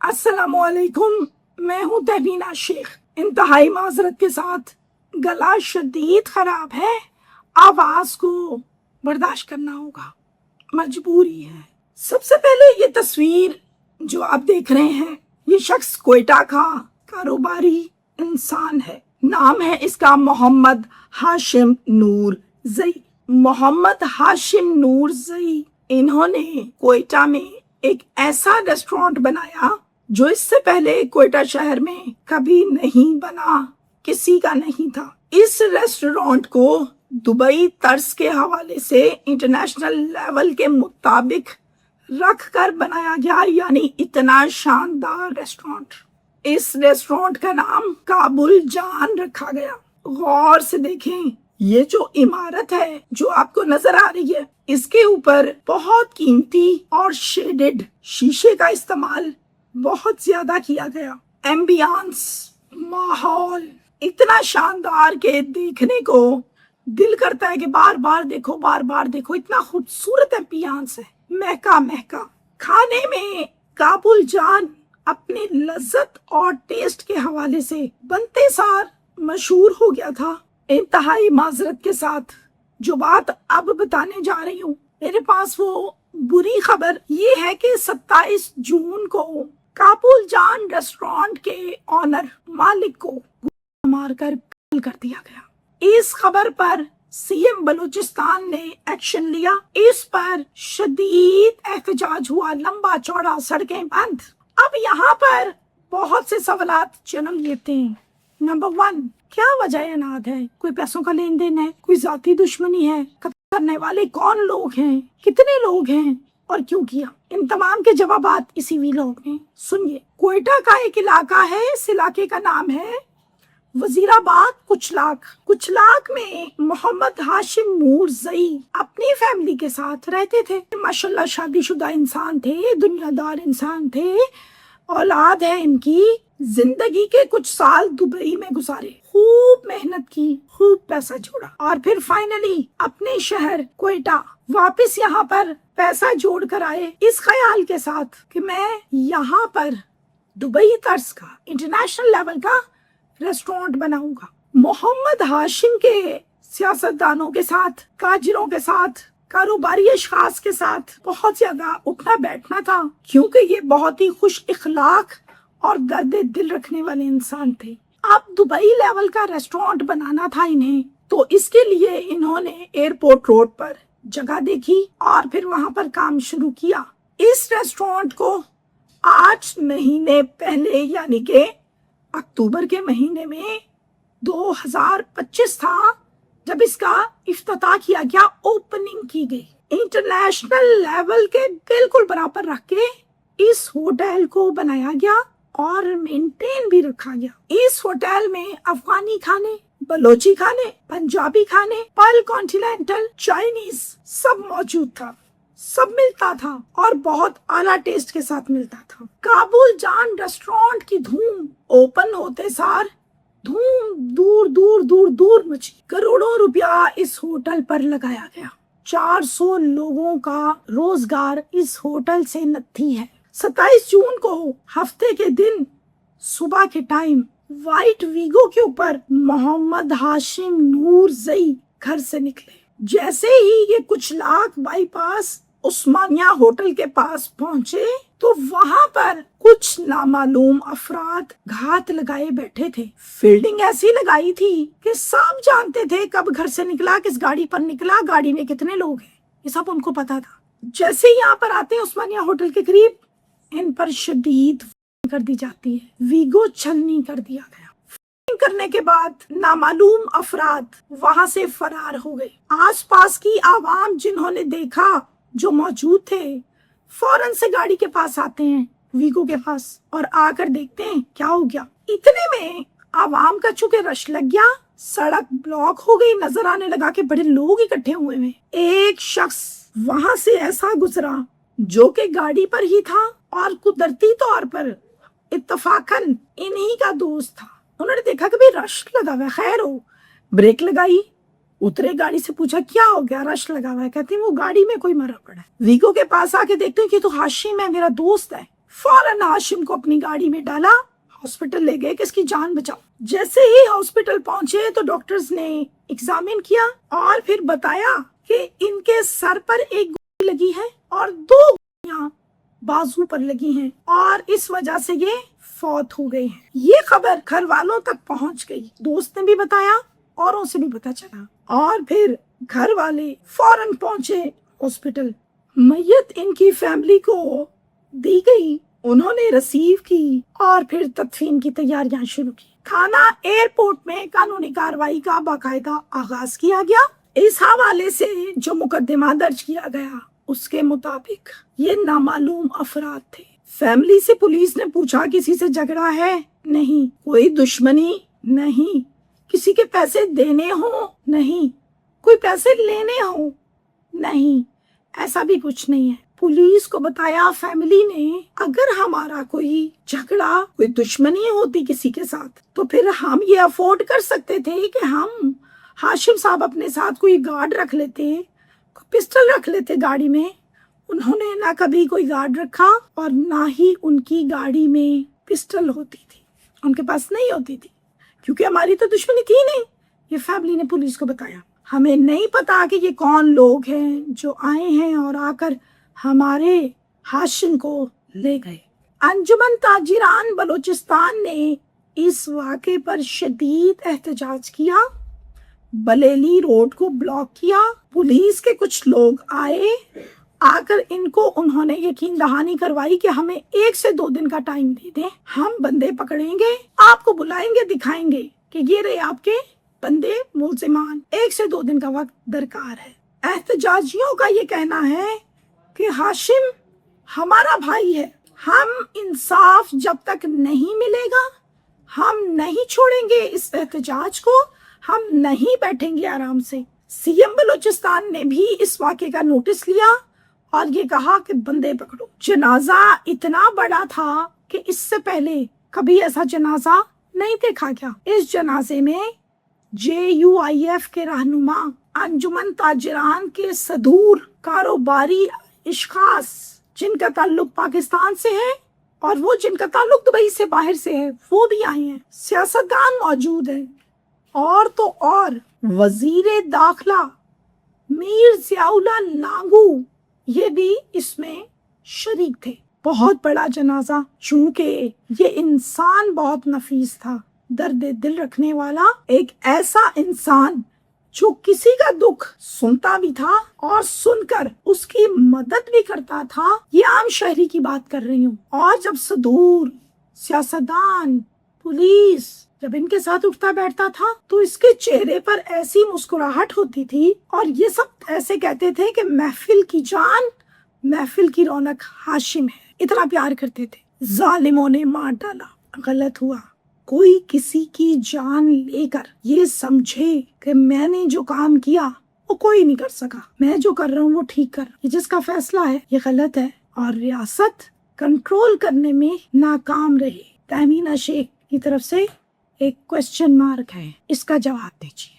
अस्सलाम वालेकुम, मैं हूँ तहबीना शेख। इंतहाई माजरत के साथ गला शदीद खराब है, आवाज को बर्दाश्त करना होगा, मजबूरी है। सबसे पहले ये तस्वीर जो आप देख रहे हैं, ये शख्स कोयटा का कारोबारी इंसान है। नाम है इसका मोहम्मद हाशिम नूर जई। मोहम्मद हाशिम नूर जई, इन्होंने कोयटा में एक ऐसा रेस्टोरेंट बनाया जो इससे पहले कोयटा शहर में कभी नहीं बना, किसी का नहीं था। इस रेस्टोरेंट को दुबई तर्ज के हवाले से इंटरनेशनल लेवल के मुताबिक रख कर बनाया गया, यानी इतना शानदार रेस्टोरेंट। इस रेस्टोरेंट का नाम काबुल जान रखा गया। गौर से देखें, ये जो इमारत है जो आपको नजर आ रही है, इसके ऊपर बहुत कीमती और शेडेड शीशे का इस्तेमाल बहुत ज्यादा किया गया। एम्बियंस, माहौल इतना शानदार के देखने को दिल करता है कि बार बार देखो, बार बार देखो। इतना खूबसूरत एम्बियंस है, महका महका। खाने में काबुल जान अपनी लज्जत और टेस्ट के हवाले से बनते सार मशहूर हो गया था। इंतहाई माजरत के साथ जो बात अब बताने जा रही हूँ, मेरे पास वो बुरी खबर ये है कि 27 जून को काबुल जान रेस्टोरेंट के ऑनर मालिक को मारकर कत्ल कर दिया गया। इस खबर पर सीएम बलूचिस्तान ने एक्शन लिया। इस पर शदीद एहतजाज हुआ, लंबा चौड़ा सड़कें बंद। अब यहाँ पर बहुत से सवालात जन्म लेते हैं। नंबर 1, क्या वजह अनाद है? कोई पैसों का लेन देन है? कोई जाती दुश्मनी है? कत्ल करने वाले कौन लोग हैं? कितने लोग हैं और क्यों किया? इन तमाम के जवाबात इसी वीलॉग में सुनिए। कोयटा का एक इलाका है, इस इलाके का नाम है वजीराबाद कुचलाक। कुचलाक में मोहम्मद हाशिम नूर जई अपनी फैमिली के साथ रहते थे। माशाल्लाह शादीशुदा इंसान थे, दुनियादार इंसान थे, औलाद है इनकी। जिंदगी के कुछ साल दुबई में गुजारे, खूब मेहनत की, खूब पैसा जोड़ा और फिर फाइनली अपने शहर कोयटा वापस यहाँ पर पैसा जोड़ कर आए, इस ख्याल के साथ कि मैं यहाँ पर दुबई तर्ज का इंटरनेशनल लेवल का रेस्टोरेंट बनाऊंगा। मोहम्मद हाशिम के सियासतदानों के साथ, काजिरों के साथ, कारोबारी अशखास के साथ बहुत ज्यादा उठना बैठना था, क्योंकि ये बहुत ही खुश इखलाक और दर्द दिल रखने वाले इंसान थे। अब दुबई लेवल का रेस्टोरेंट बनाना था इन्हें, तो इसके लिए इन्होंने एयरपोर्ट रोड पर जगह देखी और फिर वहां पर काम शुरू किया। इस रेस्टोरेंट को 8 महीने पहले, यानी के अक्टूबर के महीने में 2025 था जब इसका इफ्तिताह किया गया, ओपनिंग की गई। इंटरनेशनल लेवल के बिल्कुल बराबर रख के इस होटल को बनाया गया और मेंटेन भी रखा गया। इस होटल में अफगानी खाने, बलोची खाने, पंजाबी खाने, पल कॉन्टिनेंटल, चाइनीज सब मौजूद था, सब मिलता था और बहुत आला टेस्ट के साथ मिलता था। काबुल जान रेस्टोरेंट की धूम ओपन होते सार धूम दूर दूर दूर दूर मची। करोड़ों रुपया इस होटल पर लगाया गया। 400 लोगों का रोजगार इस होटल से नत्थी है। 27 जून को हफ्ते के दिन सुबह के टाइम वाइट वीगो के ऊपर मोहम्मद हाशिम नूर जई घर से निकले। जैसे ही ये कुचलाक बाईपास उस्मानिया होटल के पास पहुंचे तो वहां पर कुछ नामालूम अफराद घात लगाए बैठे थे। फील्डिंग ऐसी लगाई थी कि सब जानते थे कब घर से निकला, किस गाड़ी पर निकला, गाड़ी में कितने लोग हैं, ये सब उनको पता था। जैसे ही यहाँ पर आते हैं उस्मानिया होटल के करीब, इन पर शदीद कर दी जाती है, वीगो छलनी कर दिया गया। करने के बाद नामालूम अफराद वहां से फरार हो गए। आसपास की आवाम जिन्होंने देखा, जो मौजूद थे, फौरन से गाड़ी के पास आते हैं, वीगो के पास, और आकर देखते हैं क्या हो गया। इतने में आवाम का चूंकि रश लग गया, सड़क ब्लॉक हो गई, नजर आने लगा कि बड़े लोग इकट्ठे हुए हैं। एक शख्स वहां से ऐसा गुजरा जो कि गाड़ी पर ही था और कुदरती तौर पर इत्तफाकन इन्हीं का दोस्त था। उन्होंने देखा कि भाई रश लगा हुआ है, खैर हो, ब्रेक लगाई, उतरे गाड़ी से पूछा क्या हो गया, रश लगा हुआ है। कहते हैं वो गाड़ी में कोई मरा पड़ा है। वीगो के पास आके देखते हैं कि तो हाशिम है, मेरा दोस्त है। फौरन हाशिम को अपनी गाड़ी में डाला, हॉस्पिटल ले गए कि इसकी जान बचाओ। जैसे ही हॉस्पिटल पहुंचे तो डॉक्टर्स ने एग्जामिन किया और फिर बताया कि इनके सर पर एक गोली लगी है और 2 गोलियां बाजू पर लगी हैं और इस वजह से ये फौत हो गए हैं। ये खबर घर वालों तक पहुंच गई, दोस्त ने भी बताया, औरों से भी पता चला और फिर घर वाले फौरन पहुंचे हॉस्पिटल। मैयत इनकी फैमिली को दी गई, उन्होंने रिसीव की और फिर तदफीन की तैयारियां शुरू की। थाना एयरपोर्ट में कानूनी कार्रवाई का बाकायदा आगाज किया गया। इस हवाले से जो मुकदमा दर्ज किया गया उसके मुताबिक ये नामालूम अफराद थे। फैमिली से पुलिस ने पूछा किसी से झगड़ा है? नहीं। कोई दुश्मनी? नहीं। किसी के पैसे देने हो? नहीं। कोई पैसे लेने हो? नहीं। ऐसा भी कुछ नहीं है। पुलिस को बताया फैमिली ने, अगर हमारा कोई झगड़ा, कोई दुश्मनी होती किसी के साथ तो फिर हम ये अफोर्ड कर सकते थे कि हम हाशिम साहब अपने साथ कोई गार्ड रख लेते, कोई पिस्टल रख लेते गाड़ी में। उन्होंने ना कभी कोई गार्ड रखा और ना ही उनकी गाड़ी में पिस्टल होती थी, उनके पास नहीं होती थी, क्योंकि हमारी तो दुश्मनी थी नहीं। ये फैमिली ने पुलिस को बताया। हमें नहीं पता कि ये कौन लोग हैं जो आए हैं और आकर हमारे हाशिम को ले गए। अंजुमन ताजिरान बलोचिस्तान ने इस वाक़े पर शदीद एहतजाज किया, बलेली रोड को ब्लॉक किया। पुलिस के कुछ लोग आए, आकर इनको उन्होंने यकीन दहानी करवाई कि हमें 1 से 2 दिन का टाइम दे दें, हम बंदे पकड़ेंगे, आपको बुलाएंगे, दिखाएंगे कि ये रहे आपके बंदे मुल्जिमान, 1 से 2 दिन का वक्त दरकार है। एहतजाजियों का ये कहना है कि हाशिम हमारा भाई है, हम इंसाफ जब तक नहीं मिलेगा हम नहीं छोड़ेंगे इस एहतजाज को, हम नहीं बैठेंगे आराम से। सीएम बलूचिस्तान ने भी इस वाक़े का नोटिस लिया और ये कहा कि बंदे पकड़ो। जनाजा इतना बड़ा था कि इससे पहले कभी ऐसा जनाजा नहीं देखा गया। इस जनाजे में JUIF के रहनुमा, अंजुमन ताजिरान के सदूर कारोबारी इश्खास जिनका ताल्लुक पाकिस्तान से है और वो जिनका ताल्लुक दुबई से बाहर से है वो भी आए हैं, सियासतदान मौजूद हैं और तो और वजीर दाखिला मीर ज़ियाउल्लाह लांगू ये भी इसमें शरीक थे। बहुत बड़ा जनाजा, चूंकि ये इंसान बहुत नफीस था, दर्द दिल रखने वाला, एक ऐसा इंसान जो किसी का दुख सुनता भी था और सुनकर उसकी मदद भी करता था। ये आम शहरी की बात कर रही हूँ। और जब सदूर, सियासतदान, पुलिस जब इनके साथ उठता बैठता था तो इसके चेहरे पर ऐसी मुस्कुराहट होती थी और ये सब ऐसे कहते थे कि महफिल की जान, महफिल की रौनक हाशिम है। इतना प्यार करते थे। जालिमों ने मार डाला, गलत हुआ। कोई किसी की जान लेकर ये समझे कि मैंने जो काम किया वो कोई नहीं कर सका, मैं जो कर रहा हूँ वो ठीक कर, ये जिसका फैसला है ये गलत है और रियासत कंट्रोल करने में नाकाम रही। तहमीना शेख की तरफ से एक क्वेश्चन मार्क है, इसका जवाब दीजिए।